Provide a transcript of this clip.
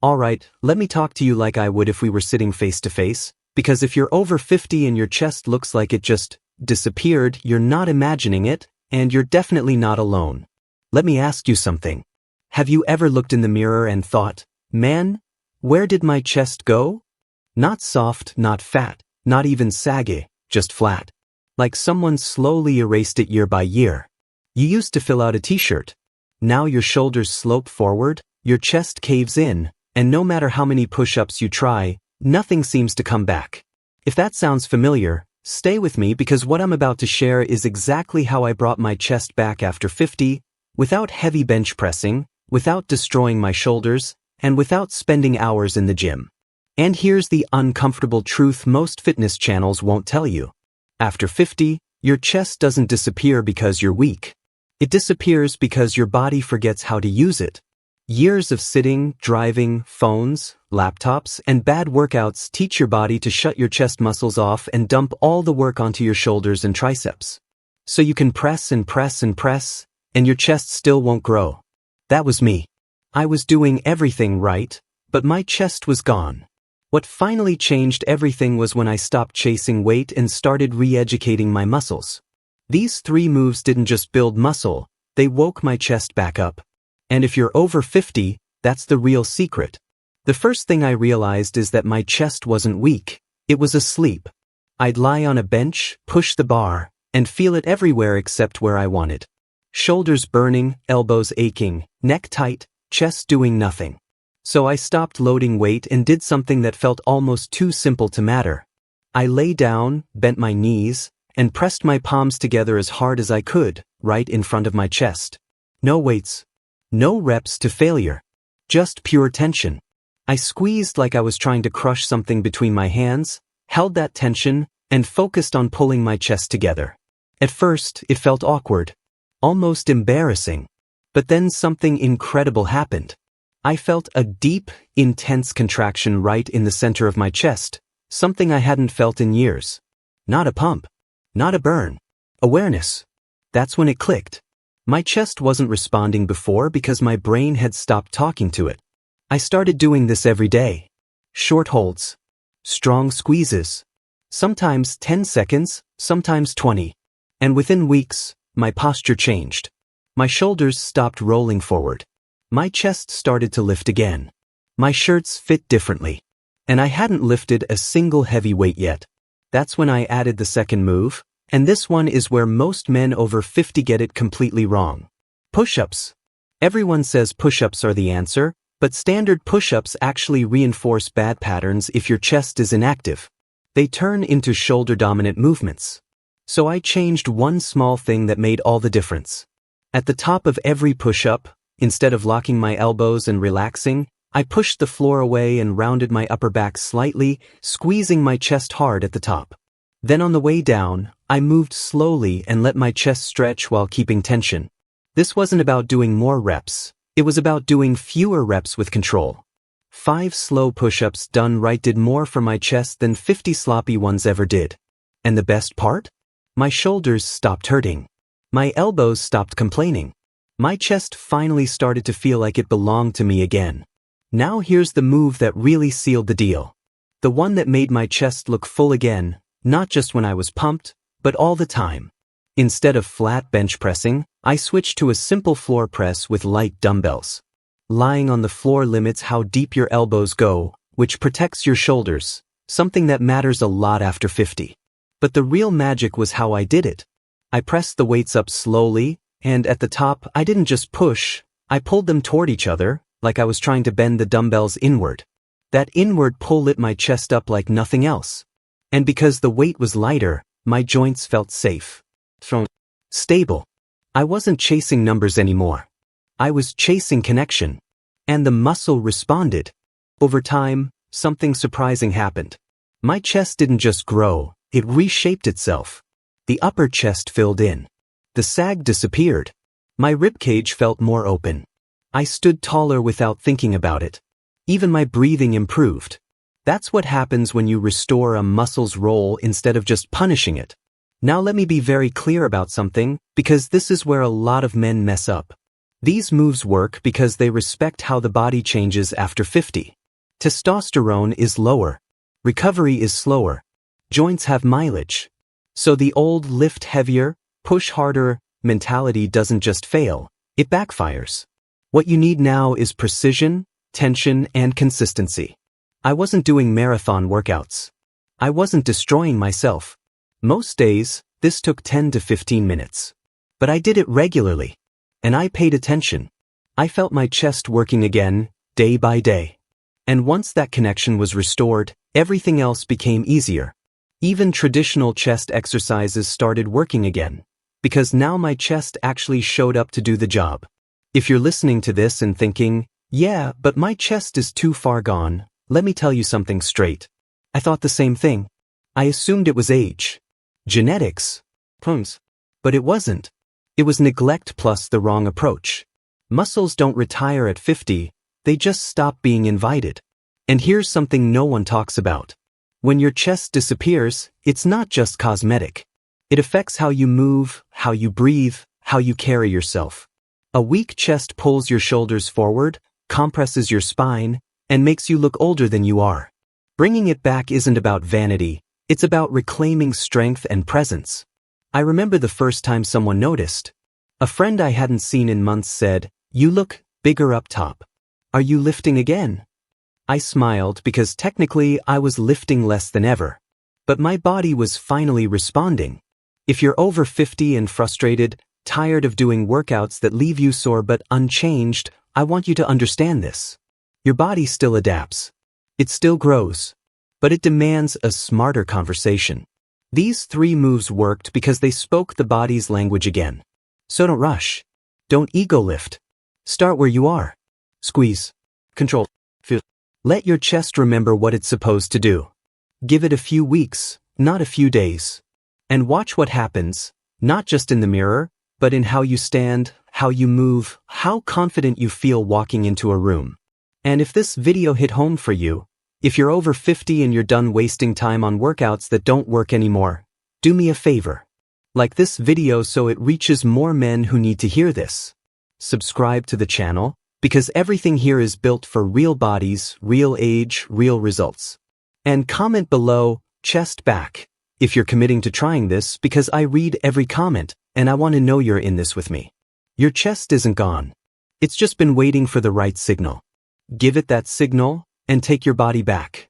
Alright, let me talk to you like I would if we were sitting face to face, because if you're over 50 and your chest looks like it just disappeared, you're not imagining it, and you're definitely not alone. Let me ask you something. Have you ever looked in the mirror and thought, man, where did my chest go? Not soft, not fat, not even saggy, just flat. Like someone slowly erased it year by year. You used to fill out a t-shirt. Now your shoulders slope forward, your chest caves in, and no matter how many push-ups you try, nothing seems to come back. If that sounds familiar, stay with me because what I'm about to share is exactly how I brought my chest back after 50, without heavy bench pressing, without destroying my shoulders, and without spending hours in the gym. And here's the uncomfortable truth most fitness channels won't tell you. After 50, your chest doesn't disappear because you're weak. It disappears because your body forgets how to use it. Years of sitting, driving, phones, laptops, and bad workouts teach your body to shut your chest muscles off and dump all the work onto your shoulders and triceps. So you can press and press and press, and your chest still won't grow. That was me. I was doing everything right, but my chest was gone. What finally changed everything was when I stopped chasing weight and started re-educating my muscles. These 3 moves didn't just build muscle, they woke my chest back up. And if you're over 50, that's the real secret. The first thing I realized is that my chest wasn't weak, it was asleep. I'd lie on a bench, push the bar, and feel it everywhere except where I wanted. Shoulders burning, elbows aching, neck tight, chest doing nothing. So I stopped loading weight and did something that felt almost too simple to matter. I lay down, bent my knees, and pressed my palms together as hard as I could, right in front of my chest. No weights. No reps to failure. Just pure tension. I squeezed like I was trying to crush something between my hands, held that tension, and focused on pulling my chest together. At first, it felt awkward. Almost embarrassing. But then something incredible happened. I felt a deep, intense contraction right in the center of my chest, something I hadn't felt in years. Not a pump. Not a burn. Awareness. That's when it clicked. My chest wasn't responding before because my brain had stopped talking to it. I started doing this every day. Short holds. Strong squeezes. Sometimes 10 seconds, sometimes 20. And within weeks, my posture changed. My shoulders stopped rolling forward. My chest started to lift again. My shirts fit differently. And I hadn't lifted a single heavy weight yet. That's when I added the second move, and this one is where most men over 50 get it completely wrong. Push-ups. Everyone says push-ups are the answer, but standard push-ups actually reinforce bad patterns if your chest is inactive. They turn into shoulder-dominant movements. So I changed one small thing that made all the difference. At the top of every push-up, instead of locking my elbows and relaxing, I pushed the floor away and rounded my upper back slightly, squeezing my chest hard at the top. Then on the way down, I moved slowly and let my chest stretch while keeping tension. This wasn't about doing more reps. It was about doing fewer reps with control. 5 slow push-ups done right did more for my chest than 50 sloppy ones ever did. And the best part? My shoulders stopped hurting. My elbows stopped complaining. My chest finally started to feel like it belonged to me again. Now here's the move that really sealed the deal. The one that made my chest look full again, not just when I was pumped, but all the time. Instead of flat bench pressing, I switched to a simple floor press with light dumbbells. Lying on the floor limits how deep your elbows go, which protects your shoulders, something that matters a lot after 50. But the real magic was how I did it. I pressed the weights up slowly, and at the top, I didn't just push, I pulled them toward each other, like I was trying to bend the dumbbells inward. That inward pull lit my chest up like nothing else. And because the weight was lighter, my joints felt safe. Stable. I wasn't chasing numbers anymore. I was chasing connection. And the muscle responded. Over time, something surprising happened. My chest didn't just grow, it reshaped itself. The upper chest filled in. The sag disappeared. My ribcage felt more open. I stood taller without thinking about it. Even my breathing improved. That's what happens when you restore a muscle's role instead of just punishing it. Now let me be very clear about something, because this is where a lot of men mess up. These moves work because they respect how the body changes after 50. Testosterone is lower. Recovery is slower. Joints have mileage. So the old lift heavier, push harder mentality doesn't just fail, it backfires. What you need now is precision, tension, and consistency. I wasn't doing marathon workouts. I wasn't destroying myself. Most days, this took 10 to 15 minutes. But I did it regularly. And I paid attention. I felt my chest working again, day by day. And once that connection was restored, everything else became easier. Even traditional chest exercises started working again, because now my chest actually showed up to do the job. If you're listening to this and thinking, yeah, but my chest is too far gone, let me tell you something straight. I thought the same thing. I assumed it was age. Genetics. But it wasn't. It was neglect plus the wrong approach. Muscles don't retire at 50, they just stop being invited. And here's something no one talks about. When your chest disappears, it's not just cosmetic. It affects how you move, how you breathe, how you carry yourself. A weak chest pulls your shoulders forward, compresses your spine, and makes you look older than you are. Bringing it back isn't about vanity, it's about reclaiming strength and presence. I remember the first time someone noticed. A friend I hadn't seen in months said, "You look bigger up top. Are you lifting again?" I smiled because technically I was lifting less than ever. But my body was finally responding. If you're over 50 and frustrated, tired of doing workouts that leave you sore but unchanged, I want you to understand this. Your body still adapts. It still grows. But it demands a smarter conversation. These 3 moves worked because they spoke the body's language again. So don't rush. Don't ego lift. Start where you are. Squeeze. Control. Feel. Let your chest remember what it's supposed to do. Give it a few weeks, not a few days. And watch what happens, not just in the mirror, but in how you stand, how you move, how confident you feel walking into a room. And if this video hit home for you, if you're over 50 and you're done wasting time on workouts that don't work anymore, do me a favor. Like this video so it reaches more men who need to hear this. Subscribe to the channel, because everything here is built for real bodies, real age, real results. And comment below, chest back, if you're committing to trying this, because I read every comment, and I want to know you're in this with me. Your chest isn't gone. It's just been waiting for the right signal. Give it that signal, and take your body back.